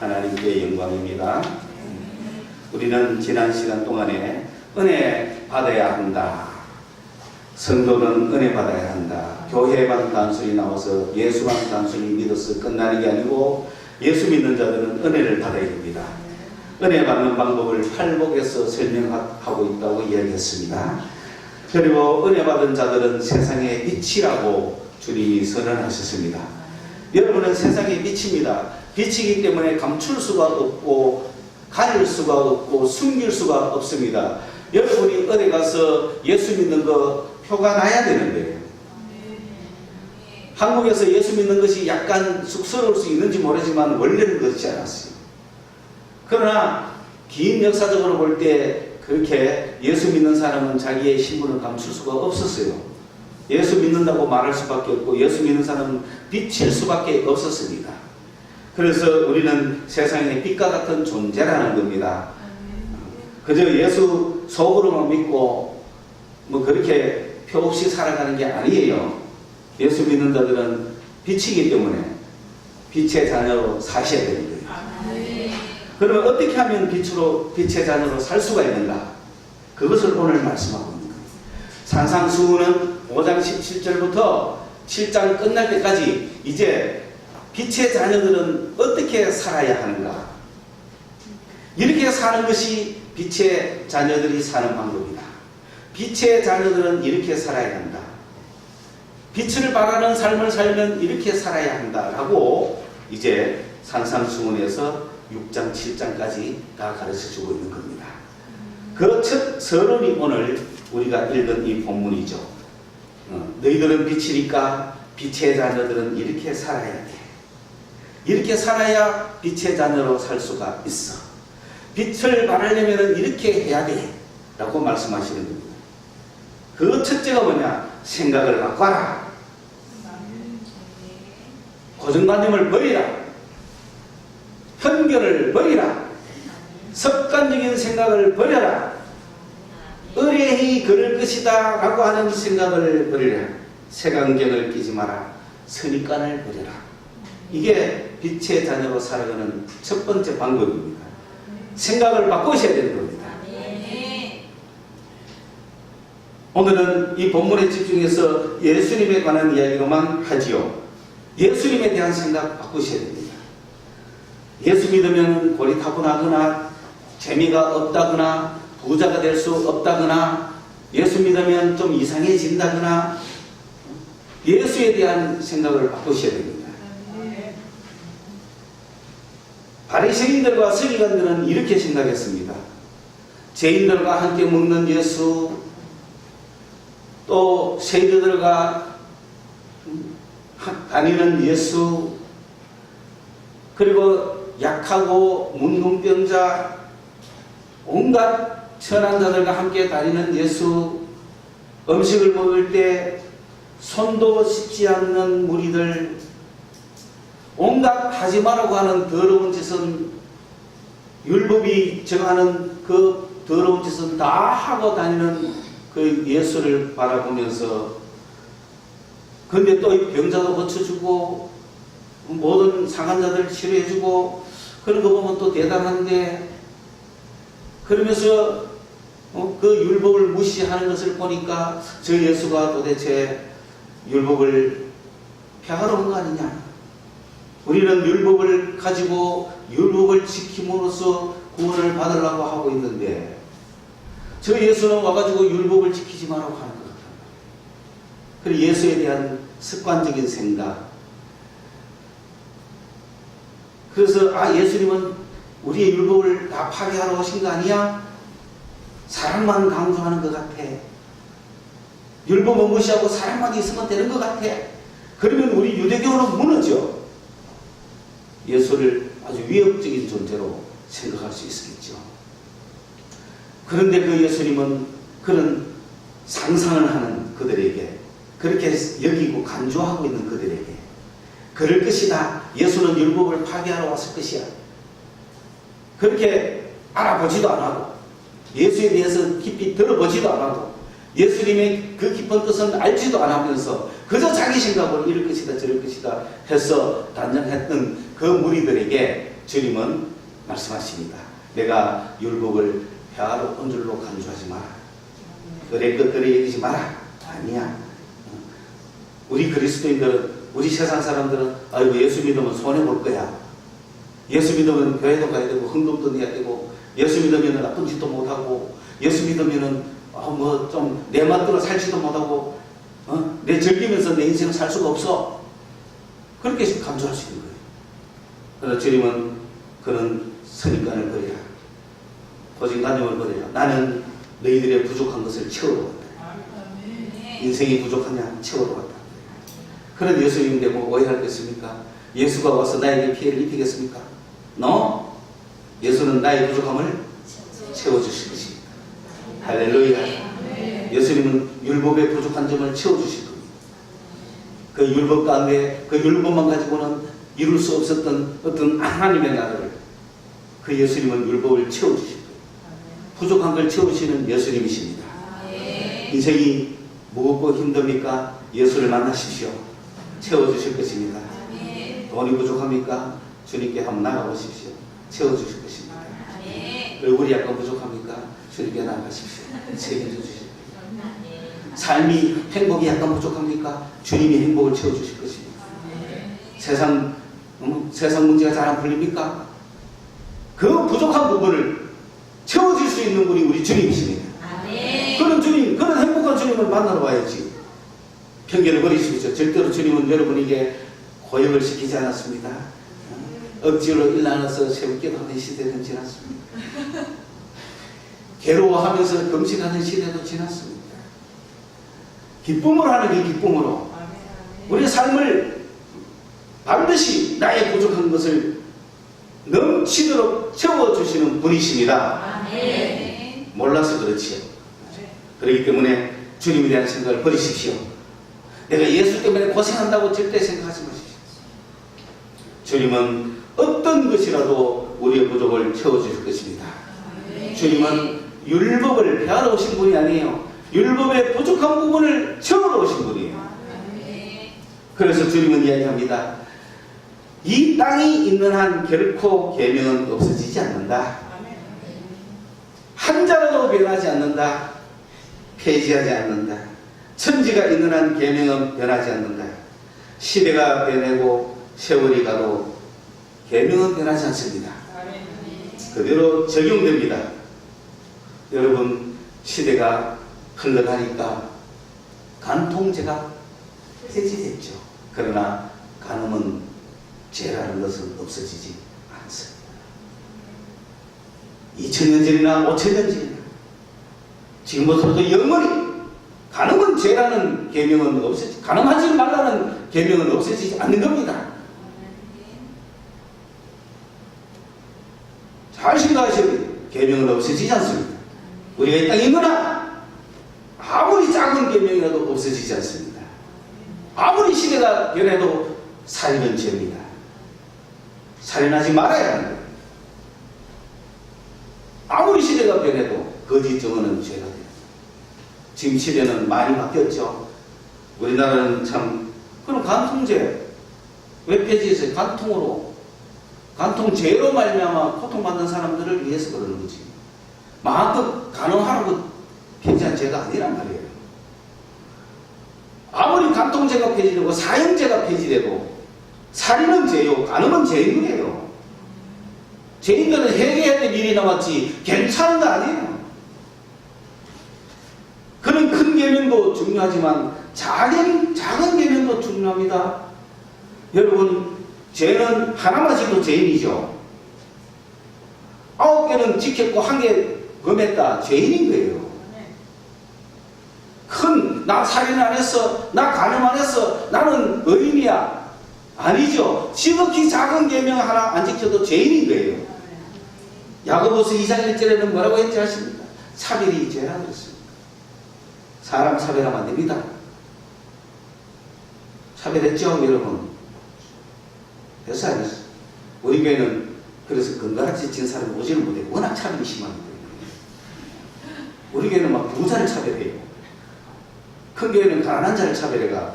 하나님께 영광입니다. 우리는 지난 시간 동안에 은혜 받아야 한다. 성도는 은혜 받아야 한다. 교회만 단순히 나와서 예수만 단순히 믿어서 끝나는 게 아니고 예수 믿는 자들은 은혜를 받아야 됩니다. 은혜 받는 방법을 팔복에서 설명하고 있다고 이야기했습니다. 그리고 은혜 받은 자들은 세상의 빛이라고 주님이 선언하셨습니다. 여러분은 세상의 빛입니다. 빛이기 때문에 감출 수가 없고 가릴 수가 없고 숨길 수가 없습니다. 여러분이 어디 가서 예수 믿는 거 표가 나야 되는데 한국에서 예수 믿는 것이 약간 쑥스러울 수 있는지 모르지만 원래는 그렇지 않았어요. 그러나 긴 역사적으로 볼 때 그렇게 예수 믿는 사람은 자기의 신분을 감출 수가 없었어요. 예수 믿는다고 말할 수밖에 없고 예수 믿는 사람은 비칠 수밖에 없었습니다. 그래서 우리는 세상의 빛과 같은 존재라는 겁니다. 그저 예수 속으로만 믿고 뭐 그렇게 표 없이 살아가는 게 아니에요. 예수 믿는 자들은 빛이기 때문에 빛의 자녀로 사셔야 되는 거예요. 그러면 어떻게 하면 빛의 자녀로 살 수가 있는가? 그것을 오늘 말씀하고 있는 거예요. 산상수훈은 5장 17절부터 7장 끝날 때까지 이제 빛의 자녀들은 어떻게 살아야 하는가? 이렇게 사는 것이 빛의 자녀들이 사는 방법이다. 빛의 자녀들은 이렇게 살아야 한다. 빛을 발하는 삶을 살면 이렇게 살아야 한다라고 이제 산상수훈에서 6장, 7장까지 다 가르쳐주고 있는 겁니다. 그 첫 서론이 오늘 우리가 읽은 이 본문이죠. 너희들은 빛이니까 빛의 자녀들은 이렇게 살아야 돼. 이렇게 살아야 빛의 자녀로 살 수가 있어. 빛을 발하려면 이렇게 해야 돼 라고 말씀하시는 겁니다. 그 첫째가 뭐냐? 생각을 바꿔라. 고정관념을 버리라. 편견을 버리라. 습관적인 생각을 버려라. 의뢰히 그럴 것이다 라고 하는 생각을 버리라. 색안경을 끼지 마라. 선입관을 버려라. 이게 빛의 자녀로 살아가는 첫 번째 방법입니다. 생각을 바꾸셔야 되는 겁니다. 오늘은 이 본문에 집중해서 예수님에 관한 이야기로만 하지요. 예수님에 대한 생각 바꾸셔야 됩니다. 예수 믿으면 고리타분하거나 재미가 없다거나 부자가 될 수 없다거나 예수 믿으면 좀 이상해진다거나 예수에 대한 생각을 바꾸셔야 됩니다. 바리새인들과 서기관들은 이렇게 생각했습니다. 죄인들과 함께 먹는 예수, 또 세리들과 다니는 예수, 그리고 약하고 문둥병자, 온갖 천한 자들과 함께 다니는 예수, 음식을 먹을 때 손도 씻지 않는 무리들, 온갖 하지 말라고 하는 더러운 짓은 율법이 정하는 그 더러운 짓은 다 하고 다니는 그 예수를 바라보면서 근데 또 병자도 고쳐주고 모든 상한 자들 치료해주고 그런 거 보면 또 대단한데 그러면서 그 율법을 무시하는 것을 보니까 저 예수가 도대체 율법을 폐하러 온 거 아니냐? 우리는 율법을 가지고 율법을 지킴으로써 구원을 받으려고 하고 있는데 저 예수는 와가지고 율법을 지키지 말라고 하는 것 같아요. 그리고 예수에 대한 습관적인 생각. 그래서 예수님은 우리의 율법을 다 파괴하러 오신 거 아니야? 사랑만 강조하는 것 같아. 율법은 무시하고 사랑만 있으면 되는 것 같아. 그러면 우리 유대교는 무너져. 예수를 아주 위협적인 존재로 생각할 수 있겠죠. 그런데 그 예수님은 그런 상상을 하는 그들에게 그렇게 여기고 간주하고 있는 그들에게 그럴 것이다. 예수는 율법을 파괴하러 왔을 것이야. 그렇게 알아보지도 않고 예수에 대해서 깊이 들어보지도 않고 예수님의 그 깊은 뜻은 알지도 않으면서 그저 자기 생각으로 이럴 것이다 저럴 것이다 해서 단정했던 그 무리들에게 주님은 말씀하십니다. 내가 율법을 폐하로 언줄로 간주하지 마라. 그래 것들을 여기지 마라. 아니야. 우리 그리스도인들은, 우리 세상 사람들은 아이고 예수 믿으면 손해볼 거야. 예수 믿으면 교회도 가야 되고 헌금도 내야 되고, 예수 믿으면 나쁜 짓도 못하고, 예수 믿으면 뭐 좀 내 맛대로 살지도 못하고, 내 즐기면서 내 인생을 살 수가 없어. 그렇게 간주하시는 거예요. 그래서 주님은 그런 선입관을 버려라. 고정관념을 버려라. 나는 너희들의 부족한 것을 채우러 왔다. 인생이 부족하냐? 채우러 왔다. 그런 예수님인데 뭐 오해하겠습니까? 예수가 와서 나에게 피해를 입히겠습니까? No. 예수는 나의 부족함을 채워주실 것입니다. 할렐루야. 예수님은 율법의 부족한 점을 채워주실 겁니다. 그 율법 가운데 그 율법만 가지고는 이룰 수 없었던 어떤 하나님의 나라를, 그 예수님은 율법을 채워주실 거예요. 부족한 걸 채우시는 예수님이십니다. 인생이 무겁고 힘듭니까? 예수를 만나십시오. 채워주실 것입니다. 돈이 부족합니까? 주님께 한번 나가보십시오. 채워주실 것입니다. 얼굴이 약간 부족합니까? 주님께 나가십시오. 채워주실 것입니다. 삶이, 행복이 약간 부족합니까? 주님이 행복을 채워주실 것입니다. 세상 문제가 잘 안 풀립니까? 그 부족한 부분을 채워줄 수 있는 분이 우리 주님이십니다. 그런 주님, 그런 행복한 주님을 만나러 와야지. 편견을 버리십시오. 절대로 주님은 여러분에게 고역을 시키지 않았습니다. 억지로 일나눠서 새우깨도 하는 시대는 지났습니다. 괴로워하면서 금식하는 시대도 지났습니다. 기쁨으로 하는 게 기쁨으로. 우리의 삶을 반드시 나의 부족한 것을 넘치도록 채워주시는 분이십니다. 몰라서 그렇지요. 그렇기 때문에 주님에 대한 생각을 버리십시오. 내가 예수 때문에 고생한다고 절대 생각하지 마십시오. 주님은 어떤 것이라도 우리의 부족을 채워주실 것입니다. 주님은 율법을 폐하러 오신 분이 아니에요. 율법의 부족한 부분을 채우러 오신 분이에요. 그래서 주님은 이야기합니다. 이 땅이 있는 한 결코 계명은 없어지지 않는다. 한 자라도 변하지 않는다. 폐지하지 않는다. 천지가 있는 한 계명은 변하지 않는다. 시대가 변하고 세월이 가도 계명은 변하지 않습니다. 그대로 적용됩니다. 여러분, 시대가 흘러가니까 간통죄가 폐지됐죠. 그러나 간음은 죄라는 것은 없어지지 않습니다. 2000년 전이나 5000년 전이나 지금부터도 영원히 간음은 죄라는 계명은 없어지지, 간음하지 말라는 계명은 없어지지 않는 겁니다. 잘 생각하셔야 돼요. 계명은 없어지지 않습니다. 우리가 이 땅에 있거나 아무리 작은 계명이라도 없어지지 않습니다. 아무리 시대가 변해도 살인은 죄입니다. 살인하지 말아야 하는 거예요. 아무리 시대가 변해도 거짓 증언은 죄가 돼요. 지금 시대는 많이 바뀌었죠. 우리나라는 참, 그럼 간통죄 왜 폐지했어요? 간통죄로 말미암아 고통받는 사람들을 위해서 그러는 거지. 마음껏 간음하라고 폐지한 죄가 아니란 말이에요. 아무리 간통죄가 폐지되고 사형죄가 폐지되고 살인은 죄요, 간음은 죄인 거예요. 죄인들은 해결해야 될 일이 남았지 괜찮은 거 아니에요. 그런 큰 계명도 중요하지만 작은 계명도 중요합니다. 여러분, 죄는 하나만 지도 죄인이죠. 9개는 지켰고 1개 범했다, 죄인인 거예요. 나 살인 안 했어, 나 간음 안 했어, 나는 의인이야. 아니죠. 지극히 작은 계명 하나 안 지켜도 죄인인 거예요. 야고보서 2장 1절에는 뭐라고 했지 아십니까? 차별이 죄라고 했습니다. 사람 차별하면 안 됩니다. 차별했죠, 여러분? 됐어, 안 됐어? 우리 교회는 그래서 건강같이 진 사람이 오지를 못해요. 워낙 차별이 심합니다. 우리 교회는 막 부자를 차별해요. 큰 교회는 가난한 자를 차별해가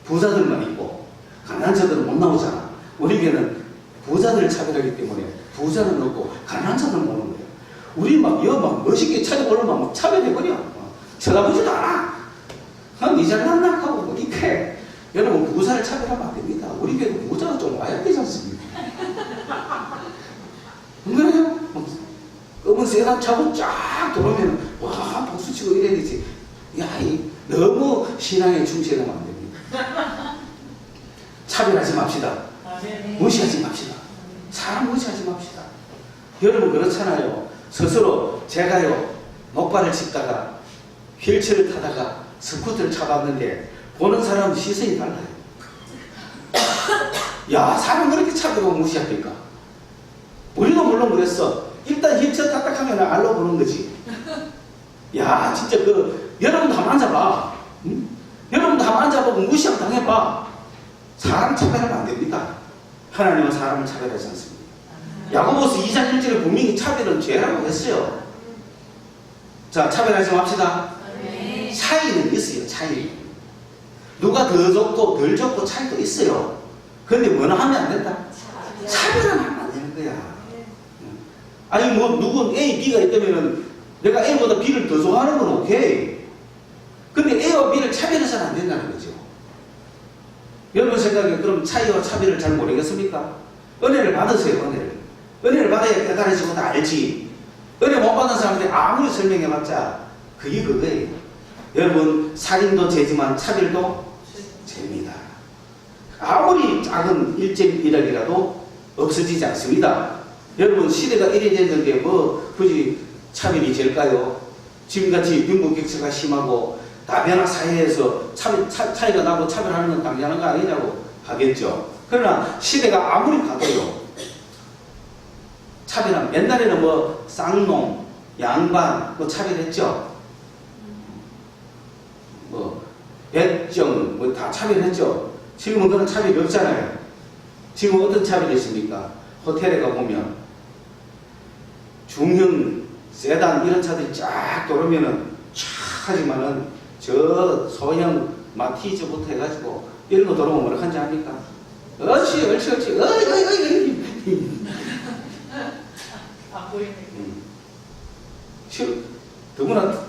부자들만 있고 가난한 자들은 못 나오잖아. 우리 교회는 부자 부자들을 차별하기 때문에 부자는 없고 가난한 자들은 오는 거예요. 우리 막 멋있게 찾아오려면 막 차별해버려. 쳐다보지도 않아. 니 잘났나 하고 뭐 이렇게. 여러분 부자를 차별하면 안 됩니다. 우리 교회도 부자가 좀 와야 되지 않습니까? 안 그래요? 검은 세단 차고 쫙 돌아오면 와 박수치고 이래야 되지. 야, 너무 신앙에 충실하면 안 됩니다. 차별하지 맙시다. 무시하지 맙시다. 사람 무시하지 맙시다. 여러분 그렇잖아요. 스스로 제가요 목발을 짚다가 휠체어를 타다가 스쿠터를 차봤는데 보는 사람 시선이 달라요. 야, 사람 그렇게 차별하고 무시합니까? 우리도 물론 그랬어. 일단 휠체어 탔다 하면 알로 보는 거지. 야, 진짜 여러분도 한번 앉아봐. 응? 여러분도 한번 앉아보고 무시하고 당해봐. 사람 차별하면 안 됩니다. 하나님은 사람을 차별하지 않습니다. 야고보서 2장 1절에 분명히 차별은 죄라고 했어요. 자, 차별하지 맙시다. 차이는 있어요. 차이. 누가 더 좋고 덜 좋고 차이도 있어요. 그런데 뭐나 하면 안 된다. 차별은 하면 안 되는 거야. 아니 뭐 누군 A, B가 있다면은 내가 A보다 B를 더 좋아하는 건 오케이. 근데 A와 B를 차별해서는 안 된다는 거죠. 여러분 생각에 그럼 차이와 차별을 잘 모르겠습니까? 은혜를 받으세요. 은혜를 받아야 깨달아지고 다 알지. 은혜 못 받은 사람들이 아무리 설명해봤자 그게 그거예요. 여러분 살인도 죄지만 차별도 죄입니다. 아무리 작은 1.1억이라도 없어지지 않습니다. 여러분 시대가 이래 됐는데 뭐 굳이 차별이 될까요? 지금같이 빈부격차가 심하고 다변화 사회에서 차이가 나고 차별하는 건 당연한 거 아니냐고 하겠죠. 그러나 시대가 아무리 가도요 차별함. 옛날에는 뭐 쌍놈, 양반 뭐 차별했죠. 뭐 백정 뭐 다 차별했죠. 지금은 그런 차별이 없잖아요. 지금 어떤 차별이 있습니까? 호텔에 가보면 중형 세단 이런 차들이 쫙 돌으면은 쫙 하지만은 저 소형 마티즈부터 해가지고 이런 거 돌아오면 뭐라 한지 압니까? 옳지 어이 안 보이네. 더구나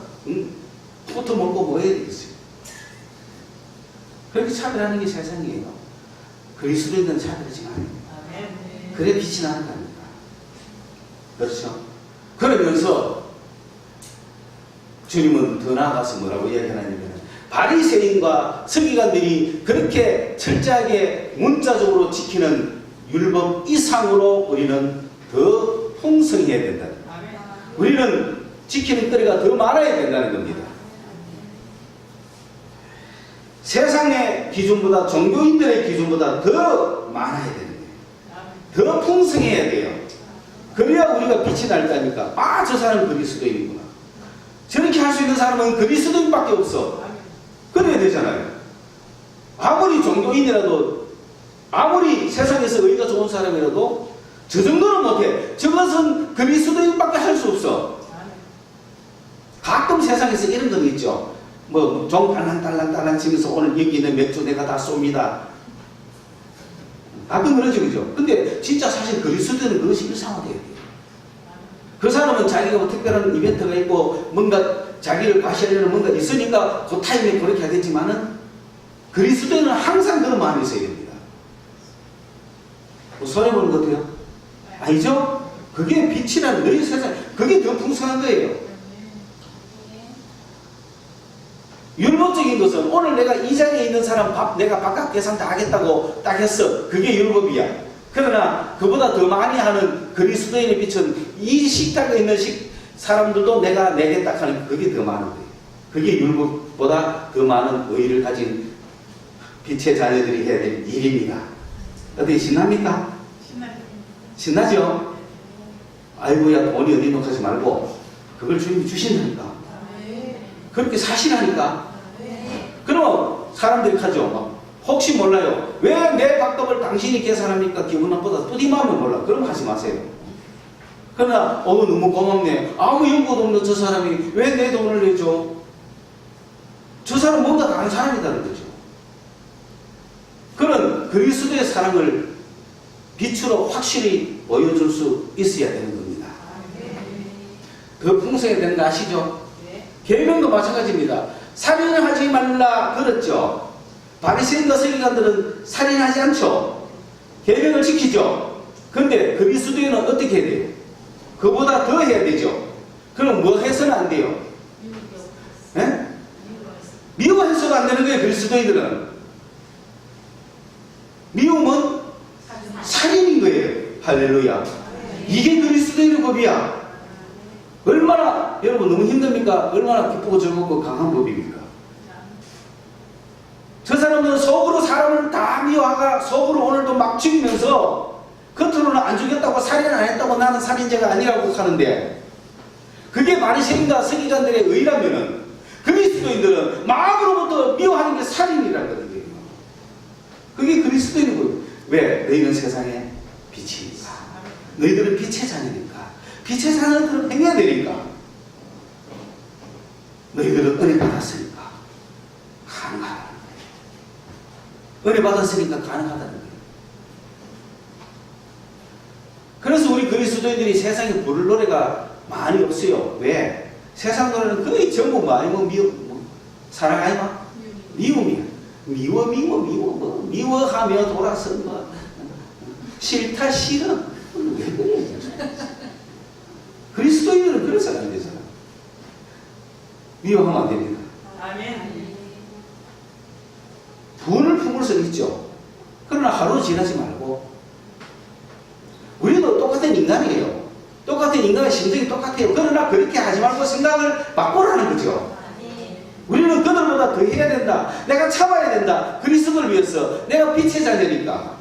포트 먹고 뭐 해야 되겠어요? 그렇게 차별하는 게 세상이에요. 그리스도인들은 차별하지 말아요. 그래 빛이 나는 겁니다. 그렇죠? 그러면서 주님은 더 나아가서 뭐라고 이야기하냐면 바리새인과 서기관들이 그렇게 철저하게 문자적으로 지키는 율법 이상으로 우리는 더 풍성해야 된다. 우리는 지키는 거리가 더 많아야 된다는 겁니다. 세상의 기준보다 종교인들의 기준보다 더 많아야 되는 거예요. 더 풍성해야 돼요. 그래야 우리가 빛이 날 거니까 아, 저 사람은 그리스도인이구나. 저렇게 할 수 있는 사람은 그리스도인밖에 없어. 그래야 되잖아요. 아무리 종교인이라도 아무리 세상에서 의가 좋은 사람이라도 저 정도는 못해. 저것은 그리스도인밖에 할 수 없어. 가끔 세상에서 이런 건 있죠. 뭐 종 딸랑딸랑 치면서 오늘 여기 있는 맥주 내가 다 쏩니다. 가끔 그러죠, 그죠? 근데 진짜 사실 그리스도인은 그것이 일상화돼야 돼요. 그 사람은 자기가 뭐 특별한 이벤트가 있고 뭔가 자기를 과시하려는 뭔가 있으니까 그 타임에 그렇게 하겠지만은 그리스도인은 항상 그런 마음이 있어야 됩니다. 뭐 손해보는 것 같아요? 아니죠? 그게 빛이라는 너희 세상, 그게 더 풍성한 거예요. 율법적인 것은 오늘 내가 이 자리에 있는 사람 밥 내가 바깥 계산 다 하겠다고 딱 했어. 그게 율법이야. 그러나 그보다 더 많이 하는 그리스도인의 빛은 이 식탁에 있는 사람들도 내가 내겠다 하는 그게 더 많은 거예요. 그게 율법보다 더 많은 의의를 가진 빛의 자녀들이 해야 될 일입니다. 어떻게 신납니까? 신나죠? 아이고야 돈이 어디 놓고 하지 말고 그걸 주님이 주신다니까. 그렇게 사실하니까. 그럼 사람들이 하죠. 막 혹시 몰라요. 왜 내 밥값을 당신이 계산합니까? 기분 나쁘다. 뿌디마면 몰라. 그럼 하지 마세요. 그러나 너무 고맙네. 아무 연고도 없는 저 사람이 왜 내 돈을 내줘? 저 사람 뭔가 다른 사람이라는 거죠. 그런 그리스도의 사랑을 빛으로 확실히 보여줄 수 있어야 되는 겁니다. 더 풍성해야 되는 거 아시죠? 계명도 마찬가지입니다. 살인을 하지 말라 그랬죠. 바리새인과 서기관들은 살인하지 않죠. 계명을 지키죠. 근데 그리스도인은 어떻게 해야 돼요? 그보다 더 해야 되죠. 그럼 뭐 해서는 안 돼요? 예? 미워해서도 안 되는 거예요. 그리스도인들은 미움은 살인인 거예요. 할렐루야. 이게 그리스도인의 법이야. 얼마나 여러분 너무 힘듭니까? 얼마나 기쁘고 즐겁고 강한 법입니까? 저 사람들은 속으로 사람을 다 미워하가 속으로 오늘도 막 죽이면서 겉으로는 안 죽였다고 살인 안 했다고 나는 살인자가 아니라고 하는데, 그게 바리새인과 서기관들의 의라면은 그리스도인들은 마음으로부터 미워하는 게 살인이라는 거예요. 그게 그리스도인의 거예요. 왜? 너희는 세상의 빛이니까. 너희들은 빛의 자녀니까. 빛의 자녀들은 행해야 되니까. 너희들은 은혜 받았으니까 가능하다는 거예요. 은혜 받았으니까 가능하다는 거예요. 그래서 우리 그리스도인들이 세상에 부를 노래가 많이 없어요. 왜? 세상 노래는 거의 전부 사랑 아니마? 미움이야. 미워하며 돌아서 싫다 싫어. 왜 그래? 그리스도인들은 그래서 안 되잖아. 미워하면 안 됩니다. 아멘. 분을 품을 수 있죠. 그러나 하루 지나지 말고, 우리도 똑같은 인간이에요. 똑같은 인간의 심성이 똑같아요. 그러나 그렇게 하지 말고 생각을 바꾸라는 거죠. 우리는 그들보다 더 해야 된다. 내가 참아야 된다. 그리스도를 위해서. 내가 빛의 자녀니까.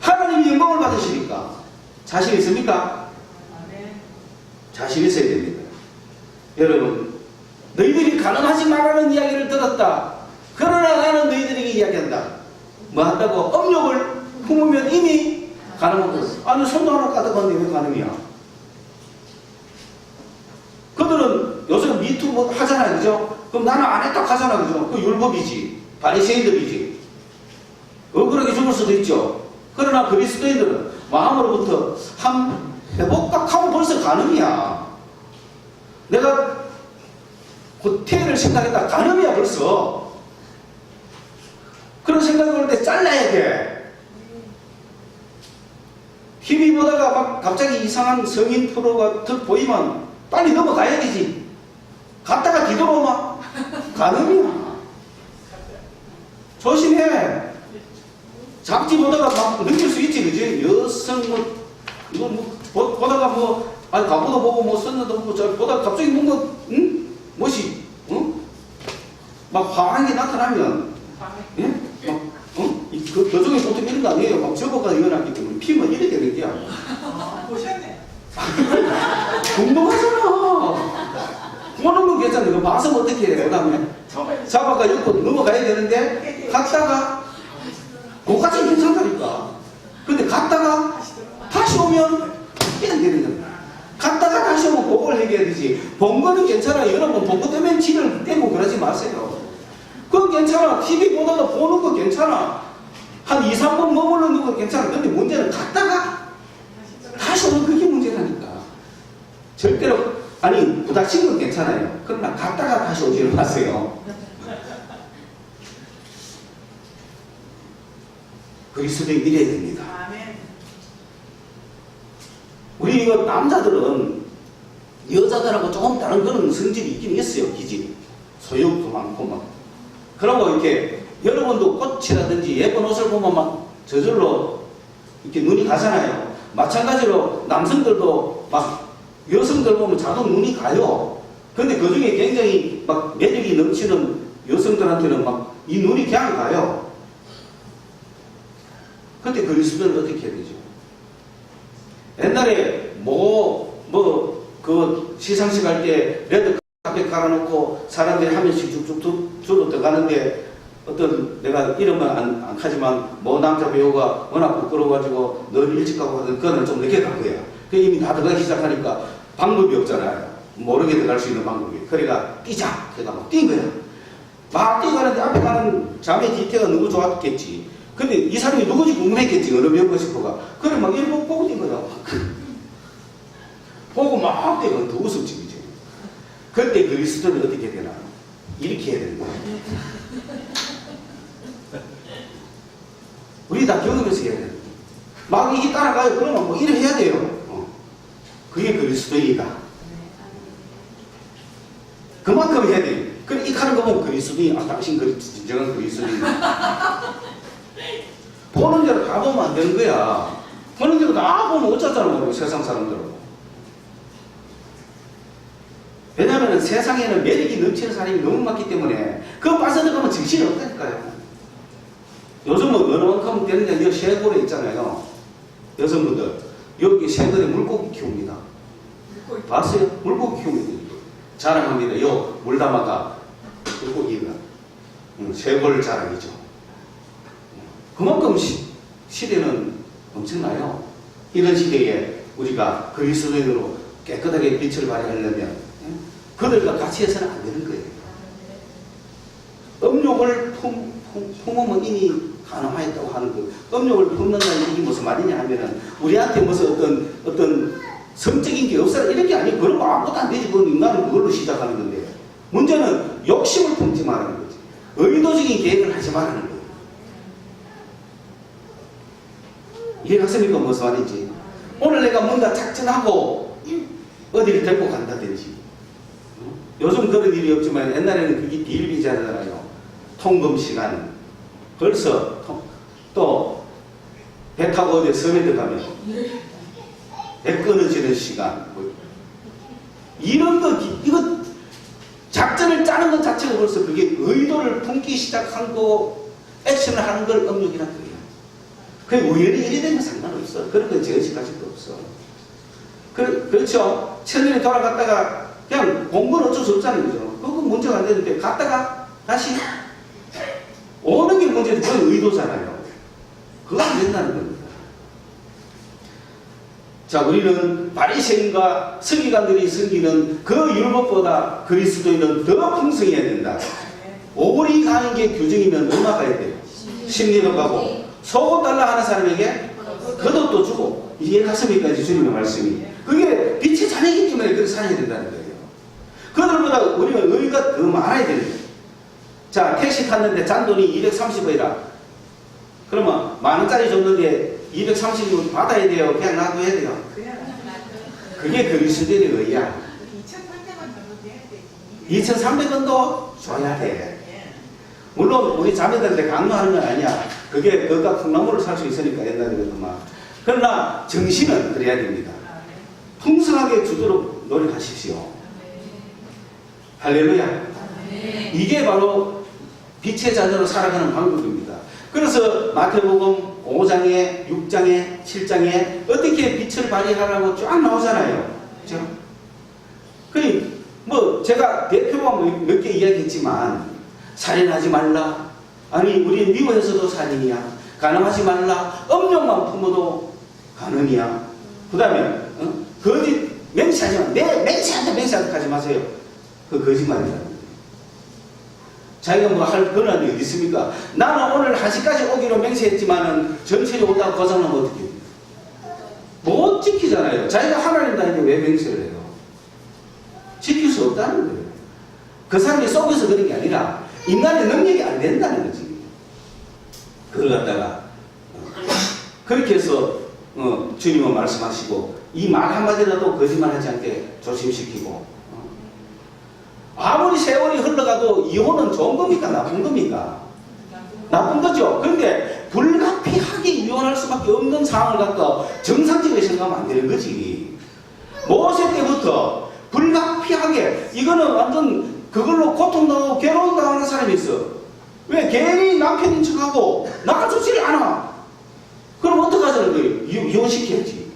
하나님이 영광을 받으시니까. 자신 있습니까? 자신 있어야 됩니다. 여러분, 너희들이 가능하지 말라는 이야기를 들었다. 그러나 나는 너희들에게 이야기한다. 뭐 한다고? 업력을 품으면 이미 가능하고. 아니, 손도 하나 까딱하는데 왜 가능이야? 그들은 요즘 미투 뭐 하잖아요. 그죠? 그럼 나는 안 했다 하잖아. 그죠? 그 율법이지. 바리새인들이지. 억울하게 죽을 수도 있죠. 그러나 그리스도인들은 마음으로부터 해볼까 하면 벌써 가늠이야. 내가 호텔을 생각했다. 가늠이야 벌써. 그런 생각이 올 때 잘라야 돼. TV 보다가 막 갑자기 이상한 성인 프로가 보이면 빨리 넘어가야 되지. 갔다가 뒤돌아오면 가늠이야. 조심해. 잡지 보다가 막 느낄 수 있지, 그지? 여성 이거 보다가 가보도 보고 썼는데 보고 보다가 갑자기 뭔가 뭐지? 막 화한 게 나타나면, 예? 그 중에 보통 이런 거 아니에요. 막 저거가 일어났기 때문에 피면 이렇게 되는 게야. 보셨네. 궁금하잖아. 보는 건 괜찮아. 이거 봐서 어떻게 해? 그 다음에 잡아가 입고 넘어가야 되는데 갔다가 그것까지 괜찮다니까. 근데 갔다가 다시 오면 깨야 되는 거야. 갔다가 다시 오면 그걸 해결해야 되지. 본 거는 괜찮아. 여러분 본 거 때문에 지를 떼고 그러지 마세요. 그건 괜찮아. TV 보다가 보는 거 괜찮아. 한 2, 3번 머무르는 거 괜찮아. 근데 문제는 갔다가 다시 오면 그게 문제라니까. 절대로, 아니, 부닥친 건 괜찮아요. 그러나 갔다가 다시 오지를 마세요. 그리스도인 이래야 됩니다. 우리 이거 남자들은 여자들하고 조금 다른 그런 성질이 있긴 있어요. 기질이. 소욕도 많고 막. 그러고 이렇게 여러분도 꽃이라든지 예쁜 옷을 보면 막 저절로 이렇게 눈이 가잖아요. 마찬가지로 남성들도 막 여성들 보면 자동 눈이 가요. 근데 그 중에 굉장히 막 매력이 넘치는 여성들한테는 막 이 눈이 그냥 가요. 근데 그리스도는 어떻게 해야 되죠? 옛날에 그 시상식 할 때 레드 카펫 깔아놓고 사람들이 한 명씩 쭉쭉 줄로 들어가는데 어떤 내가 이름은 안 하지만 남자 배우가 워낙 부끄러워가지고 늘 일찍 가고 하던 그거는 좀 늦게 간 거야. 그 이미 다 들어가기 시작하니까 방법이 없잖아요. 모르게 들어갈 수 있는 방법이. 그러니까 뛰자. 그래가 막 뛴 거야. 막 뛰어가는데 앞에 가는 자매 뒤태가 너무 좋았겠지. 근데 이 사람이 누구지 궁금했겠지. 어느 배우고 싶어가. 그래 막 일본 보고 뛴 거야. 보고 막 되면 더 웃음지. 그죠? 그때 그리스도는 어떻게 되나? 이렇게 해야 되는 거야. 우리 다 경험해서 해야 되는 거야. 막 이게 따라가요. 그러면 뭐 이래 해야 돼요. 그게 그리스도이다. 그만큼 해야 돼요. 그래 이 하는 거 보면 그리스도인, 당신 진정한 그리스도인. 보는 대로 다 보면 안 되는 거야. 보는 대로 다 보면 어쩌자는 세상 사람들은. 왜냐하면 세상에는 매력이 넘치는 사람이 너무 많기 때문에 그거 빠져들어가면 정신이 없다니까요. 요즘은 어느 만큼 되는데 여기 쉐골에 있잖아요. 여성분들 여기 쉐골에 물고기 키웁니다. 봤어요? 물고기 키웁니다. 자랑합니다. 요 물담아가 물고기가 쉐골 자랑이죠. 그만큼 시대는 엄청나요. 이런 시대에 우리가 그리스도인으로 깨끗하게 빛을 발휘하려면 그들과 같이 해서는 안 되는 거예요. 음욕을 품으면 이미 가능하였다고 하는 거. 음욕을 품는다는 얘기 무슨 말이냐 하면은 우리한테 무슨 어떤 성적인 게 없어라 이런 게 아니고 그런 거 아무것도 안 되지. 그건 인간은 그걸로 시작하는 건데 문제는 욕심을 품지 말라는 거지. 의도적인 계획을 하지 말라는 거예요. 이해갔습니까? 무슨 말인지. 오늘 내가 뭔가 작정하고 어디를 데리고 간다든지 요즘 그런 일이 없지만 옛날에는 그게 비일비재하잖아요. 통금 시간 벌써 또 배 타고 어디 섬에 들어가면 배 끊어지는 시간 이런 거 이거 작전을 짜는 것 자체가 벌써 그게 의도를 품기 시작한 거 액션을 하는 걸 음욕이란 거예요. 그게 우연히 일이 되면 상관없어. 그런 건 제의식할 수도 없어. 그렇죠. 천년이 돌아갔다가 그냥 본 건 어쩔 수 없다는 거죠. 그건 문제가 안 되는데 갔다가 다시 오는 게 문제인데 그건 의도잖아요. 그거 안 된다는 겁니다. 자, 우리는 바리새인과 서기관들이 섬기는 그 율법보다 그리스도인은 더 풍성해야 된다. 오리 가는 게 규정이면 얼마 가야 돼요? 10리터 가고 속옷 달라 하는 사람에게 겉옷도 주고 이해 갔습니까? 주님의 말씀이. 그게 빛의 자녀이기 때문에 그렇게 살아야 된다는 거예요. 그들보다 우리는 의의가 더 많아야 되는 거예요. 자, 택시 탔는데 잔돈이 230원이라. 그러면 10,000원짜리 줬는데 230원 받아야 돼요? 그냥 놔둬야 돼요? 그게 그리스도인의 의의야. 2,800원 정도 돼야 되지. 2,300원도 줘야 돼. 물론 우리 자매들한테 강요하는 건 아니야. 그게 그가 콩나물을 살 수 있으니까 옛날에 그랬더만. 그러나 정신은 그래야 됩니다. 풍성하게 주도록 노력하십시오. 할렐루야. 이게 바로 빛의 자녀로 살아가는 방법입니다. 그래서 마태복음 5장에 6장에 7장에 어떻게 빛을 발휘하라고 쫙 나오잖아요. 그렇죠? 뭐 제가 대표가 몇 개 이야기했지만 살인하지 말라. 아니 우리 미워해서도 살인이야. 간음하지 말라. 음욕만 품어도 간음이야. 그 다음에 거짓 맹세하지 마. 내 맹세한다 하지 마세요. 그 거짓말이다. 자기가 뭐 할 권한이 어디 있습니까? 나는 오늘 1시까지 오기로 맹세했지만은 전철이 오다가 고장나면 어떻게 해요? 못 지키잖아요. 자기가 하나님 다니는데 왜 맹세를 해요? 지킬 수 없다는 거예요. 그 사람이 속여서 그런 게 아니라 인간의 능력이 안 된다는 거지. 그걸 갖다가 그렇게 해서 주님은 말씀하시고 이 말 한마디라도 거짓말하지 않게 조심시키고 아무리 세월이 흘러가도 이혼은 좋은 겁니까? 나쁜 겁니까? 나쁜 거죠. 그런데 불가피하게 이혼할 수밖에 없는 상황을 갖다 정상적으로 생각하면 안 되는 거지. 모세 때부터 불가피하게 이거는 완전 그걸로 고통당하고 괴로움당하는 사람이 있어. 왜? 괜히 남편인 척하고 나가주지를 않아. 그럼 어떡하자는 거예요? 이혼시켜야지.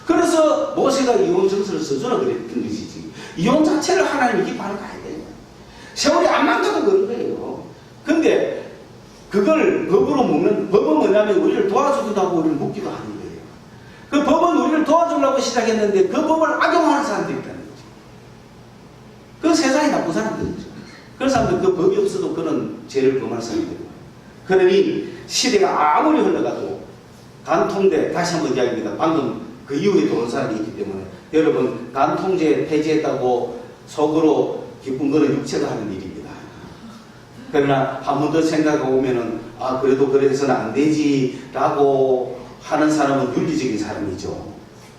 그래서 모세가 이혼 정서를 써주라 그랬던 것이지. 이혼 자체를 하나님이 기뻐하는 거 아니에요. 세월이 안 만나도 그런 거예요. 근데 그걸 법으로 먹는, 법은 뭐냐면 우리를 도와주기도 하고 우리를 묶기도 하는 거예요. 그 법은 우리를 도와주려고 시작했는데 그 법을 악용하는 사람들이 있다는 거죠. 그 세상에 나쁜 사람들이죠. 그런 사람들 그 법이 없어도 그런 죄를 범할 사람들이에요. 그러니 시대가 아무리 흘러가도 간통제, 다시 한번 이야기합니다. 방금 그 이후에 들어온 사람이 있기 때문에 여러분, 간통제 폐지했다고 속으로 기쁜 거는 육체가 하는 일입니다. 그러나 한 번 더 생각해 보면은 그래도 그래서는 안 되지라고 하는 사람은 윤리적인 사람이죠.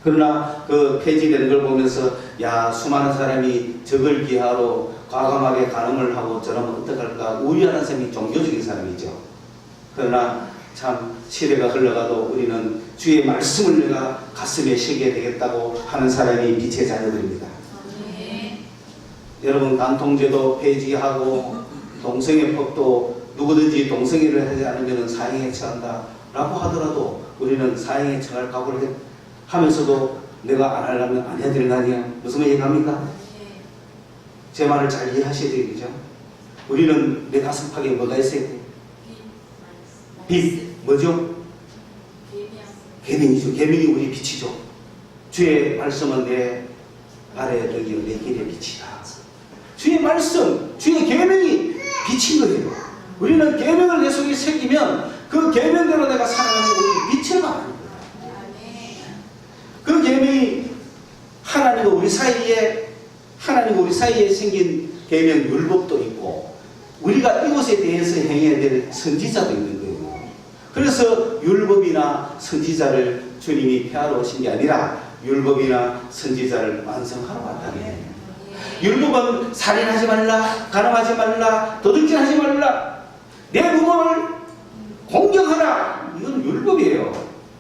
그러나 그 폐지되는 걸 보면서 수많은 사람이 저걸 기하로 과감하게 간음을 하고 저러면 어떡할까 우려하는 사람이 종교적인 사람이죠. 그러나 참 시대가 흘러가도 우리는 주의 말씀을 내가 가슴에 새겨야 되겠다고 하는 사람이 빛의 자녀들입니다. 여러분, 간통죄도 폐지하고 동성애법도 누구든지 동성애를 하지 않으면 사형에 처한다 라고 하더라도 우리는 사형에 처할 각오를 하면서도 내가 안 하려면 안 해야 되는 거 아니야? 무슨 얘기합니까? 제 말을 잘 이해하셔야 되겠죠? 우리는 내 가슴팍에 뭐가 있어야 돼? 빛. 뭐죠? 계명이죠. 계명이 우리 빛이죠. 주의 말씀은 내 아래에 여기 내 길의 빛이다. 주의 말씀, 주의 계명이 빛인 거예요. 우리는 계명을 내 속에 새기면 그 계명대로 내가 살아가는 우리 빛을 말하는 거예요. 그 계명이 하나님과 우리 사이에 생긴 계명 율법도 있고 우리가 이것에 대해서 행해야 될 선지자도 있는 거예요. 그래서 율법이나 선지자를 주님이 폐하러 오신 게 아니라 율법이나 선지자를 완성하러 왔다는 거예요. 율법은 살인하지 말라, 간음하지 말라, 도둑질하지 말라, 내 부모를 공경하라. 이건 율법이에요.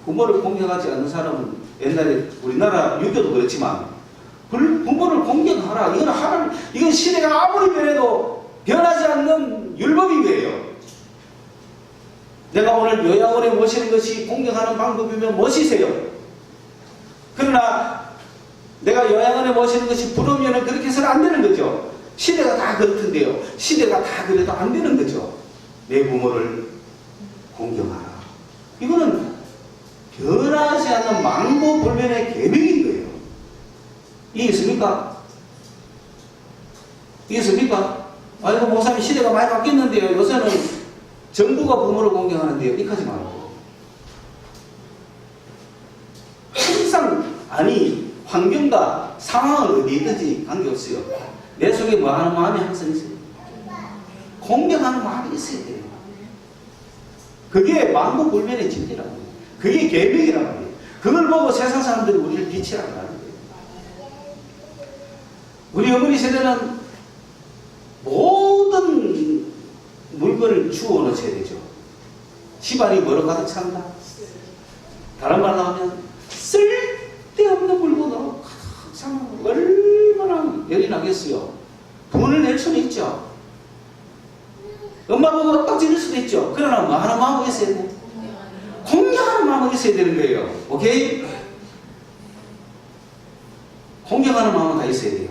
부모를 공경하지 않는 사람은 옛날에 우리나라 유교도 그렇지만 부모를 공경하라. 이건 시대가 아무리 변해도 변하지 않는 율법이에요. 내가 오늘 요양원에 모시는 것이 공경하는 방법이면 모시세요. 그러나 내가 요양원에 모시는 것이 부러우면 그렇게 해서는 안 되는 거죠. 시대가 다 그렇던데요. 시대가 다 그래도 안 되는 거죠. 내 부모를 공경하라. 이거는 변하지 않는 망고불변의 계명인 거예요. 이해했습니까? 이해했습니까? 아이고, 목사님 시대가 많이 바뀌었는데요. 요새는 정부가 부모를 공경하는데요. 이까지 말고. 항상, 환경과 상황은 어디든지 관계없어요. 내 속에 뭐 하는 마음이 항상 있어요. 공경하는 마음이 있어야 돼요. 그게 만고불변의 진리라고 해요. 그게 계명이라고 해요. 그걸 보고 세상 사람들이 우리를 빛이라고 하는 거예요. 우리 어머니 세대는 모든 물건을 주워 넣어야 되죠. 집안이 뭐로 가득 찬다? 다른 말로 하면 쓸데없는 물건으로 가득 차면 얼마나 열이 나겠어요. 돈을 낼 수는 있죠. 엄마 보고 딱 찌를 수도 있죠. 그러나 뭐 하나 마음이 있어야 돼. 공경하는 마음이 있어야 되는 거예요. 오케이? 공경하는 마음은 다 있어야 돼요.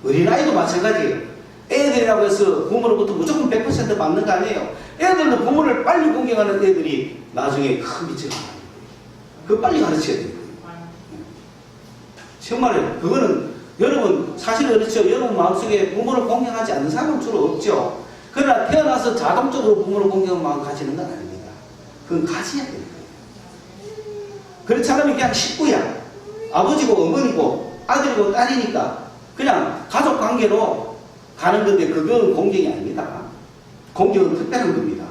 어린아이도 마찬가지예요. 애들이라고 해서 부모로부터 무조건 100% 받는 거 아니에요. 애들도 부모를 빨리 공경하는 애들이 나중에 큰 빛을 발하는 거예요. 그거 빨리 가르쳐야 돼요. 정말 그거는 여러분 사실은 그렇죠. 여러분 마음속에 부모를 공경하지 않는 사람은 주로 없죠. 그러나 태어나서 자동적으로 부모를 공경하는 마음 가지는 건 아닙니다. 그건 가져야 돼요. 그렇지 않으면 그냥 식구야. 아버지고 어머니고 아들이고 딸이니까 그냥 가족 관계로 가는 건데 그건 공경이 아닙니다. 공경은 특별한 겁니다.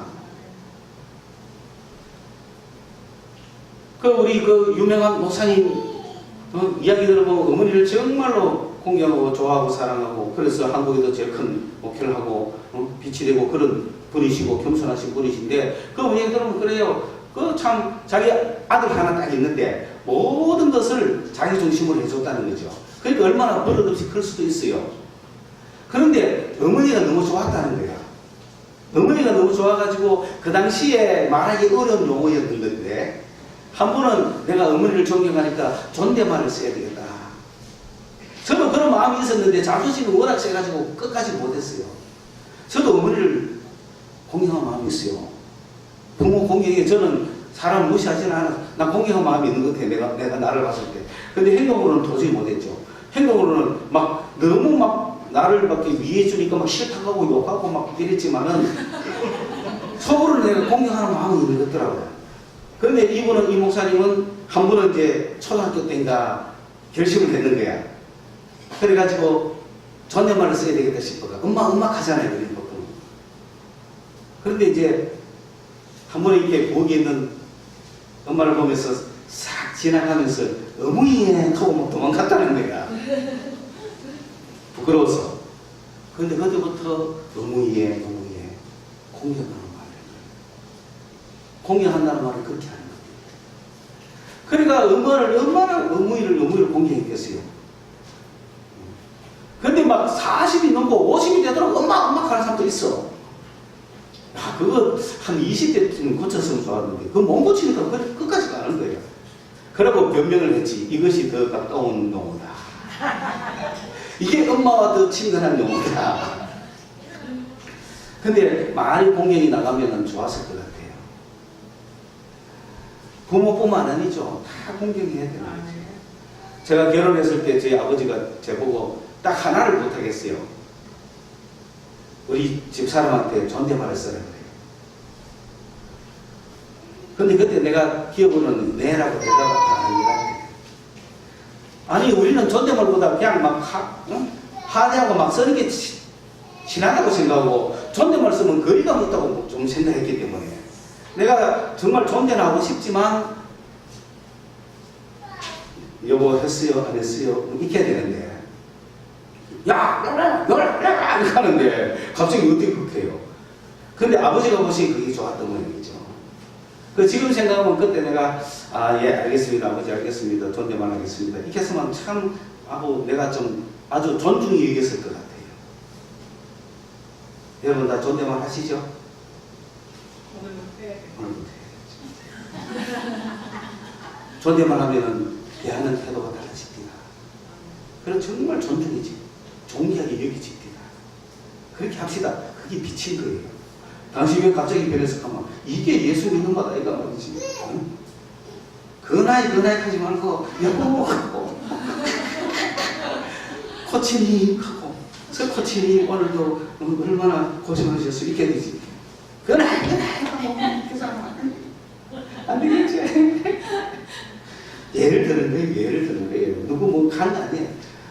우리 유명한 목사님 이야기 들어보면 어머니를 정말로 공경하고 좋아하고 사랑하고 그래서 한국에도 제일 큰 목회를 하고 빛이 되고 그런 분이시고 겸손하신 분이신데 그 어머니 들으면 그래요. 참 자기 아들 하나 딱 있는데 모든 것을 자기 중심으로 해줬다는 거죠. 그러니까 얼마나 버릇없이 그럴 수도 있어요. 그런데 어머니가 너무 좋았다는 거야. 어머니가 너무 좋아가지고 그 당시에 말하기 어려운 용어였던 건데 한 번은 내가 어머니를 존경하니까 존댓말을 써야 되겠다. 저도 그런 마음이 있었는데 자존심이 워낙 세가지고 끝까지 못했어요. 저도 어머니를 공경한 마음이 있어요. 부모 공경에 저는 사람을 무시하지는 않아. 나 공경한 마음이 있는 것 같아. 내가 나를 봤을 때. 근데 행동으로는 도저히 못했죠. 행동으로는 너무 나를 막 위해 주니까 막 싫다고 하고 욕하고 막 이랬지만은 속으로 내가 공경하는 마음이 있는 것더라고요. 그런데 이분은, 이 목사님은 한 번은 이제 초등학교 때인가 결심을 했는 거야. 그래가지고 존댓말을 써야 되겠다 싶어가. 엄마 하잖아요. 그런 거. 그런데 이제 한 번에 이렇게 부엌에 있는 엄마를 보면서 싹 지나가면서 어머니에 하고 막 도망갔다는 거야. 부끄러워서. 그런데 그때부터 어머니에 공경하는 말을. 공경한다는 말을 그렇게 하는 거예요. 그러니까 얼마나 어머니를 공경했겠어요. 근데 막 40이 넘고 50이 되도록 엄마 하는 사람도 있어. 야, 그거 한 20대쯤 고쳤으면 좋았는데, 그거 못 고치니까 끝까지 가는 거예요. 그러고 변명을 했지. 이것이 더 가까운 용어다. 이게 엄마와 더 친근한 용어다. 근데 많이 공경이 나가면 좋았을 것 같아요. 부모뿐만 아니죠. 다 공경해야 되는 거죠. 제가 결혼했을 때 저희 아버지가 저보고 딱 하나를 못하겠어요. 우리 집사람한테 존댓말을 쓰라 그래요. 근데 그때 내가 기억으로는 네라고 대답을 하는 것 같아요. 아니, 우리는 존댓말보다 그냥 막 하대하고 막 쓰는 게 친하다고 생각하고, 존댓말 쓰면 거리가 있다고 좀 생각했기 때문에 내가 정말 존댓말 하고 싶지만, 여보 했어요? 안 했어요? 이렇게 해야 되는데, 야! 이렇게 하는데 갑자기 어떻게 그렇게 해요? 근데 아버지가 보시기 그게 좋았던 모양이죠. 그 지금 생각하면 그때 내가 예 알겠습니다 아버지 알겠습니다 존댓말 하겠습니다 이렇게 했으면 참 하고 내가 좀 아주 존중이 여겼을 것 같아요. 여러분 다 존댓말 하시죠? 오늘부터 해야죠. 존댓말 하면은 대하는 태도가 달라집니다. 그럼 정말 존중이지, 존귀하게 여기집니다. 그렇게 합시다. 그게 빛인 거예요. 당신 왜 갑자기 변해서 가면 이게 예수 믿는 거다 이거 말이지. 응? 그 나이 하지 말고 여보 하고 코치님 하고 코치님 오늘도 얼마나 고생하셨어 이렇게 되지. 그 나이 하고 안 되겠지. 예를 드는 거예요. 누구 뭐 간 아니에요.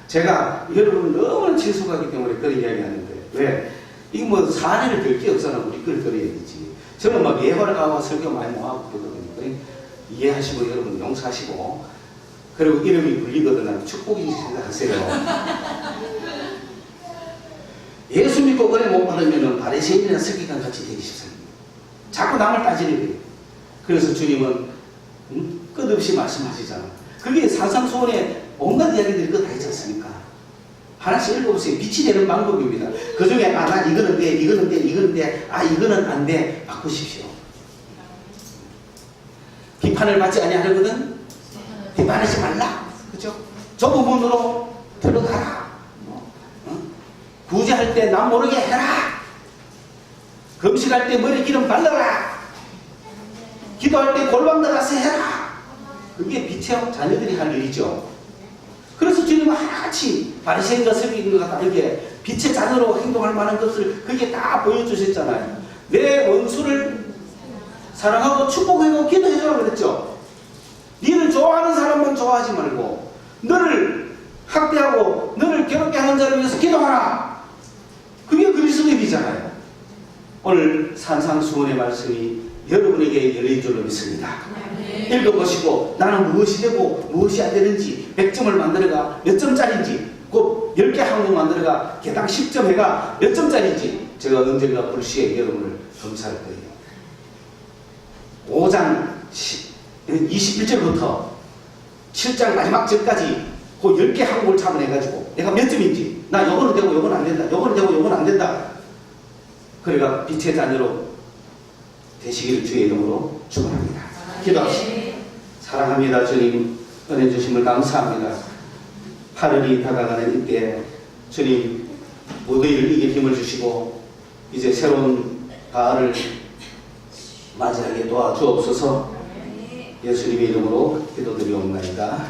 제가 여러분 너무 친숙하기 때문에 그런 이야기 하는데, 왜? 이거 뭐 사례를 들 게 없잖아. 우리 그걸 들어야 되지. 저는 막 예화를 가고 설교 많이 모아고 그러거든요. 이해하시고 여러분 용서하시고, 그리고 이름이 불리거든. 축복인지 생각하세요. 예수 믿고 은혜 못 받으면 바리새인이나 서기관 같이 되기 쉽습니다. 자꾸 남을 따지는 거예요. 그래서 주님은 끝없이 말씀하시잖아. 그게 산상수훈에 온갖 이야기들이 그거 다 있지 않습니까? 하나씩 읽어보세요. 빛이 되는 방법입니다. 그 중에 난 이거는 돼, 이거는 돼, 이거는 안 돼. 바꾸십시오. 비판을 받지 아니하거든. 비판하지 말라. 그죠? 좁은 문으로 들어가라. 구제할 때 남 모르게 해라. 금식할 때 머리 기름 발라라. 기도할 때 골방 들어가서 해라. 그게 빛의 자녀들이 할 일이죠. 그래서 주님은 하나같이 바리새인과 서기관과 다르게 빛의 자녀로 행동할 만한 것을 그게 다 보여주셨잖아요. 내 원수를 사랑하고 축복하고 기도해주라고 그랬죠. 너를 좋아하는 사람만 좋아하지 말고 너를 학대하고 너를 괴롭게 하는 자를 위해서 기도하라. 그게 그리스도의 비잖아요. 오늘 산상수훈의 말씀이 여러분에게 열린 줄로 믿습니다. 읽어보시고 나는 무엇이 되고 무엇이 안 되는지 100점을 만들어가 몇 점짜리인지 꼭 10개 항목 만들어가 개당 10점 해가 몇 점짜리인지 제가 언젠가 불시에 여러분을 검사할 거예요. 5장 21절부터 7장 마지막 절까지 그 10개 항목을 잡아내가지고 내가 몇 점인지 나 요거는 되고 요거는 안 된다 요거는 되고 요거는 안 된다. 그래가 빛의 자녀로 되시기를 주의 이름으로 축원합니다. 기도합시다. 사랑합니다. 주님 은혜 주심을 감사합니다. 8월이 다가가는 이때 주님 무더위를 이길 힘을 주시고 이제 새로운 가을을 맞이하게 도와주옵소서. 예수님의 이름으로 기도드리옵나이다.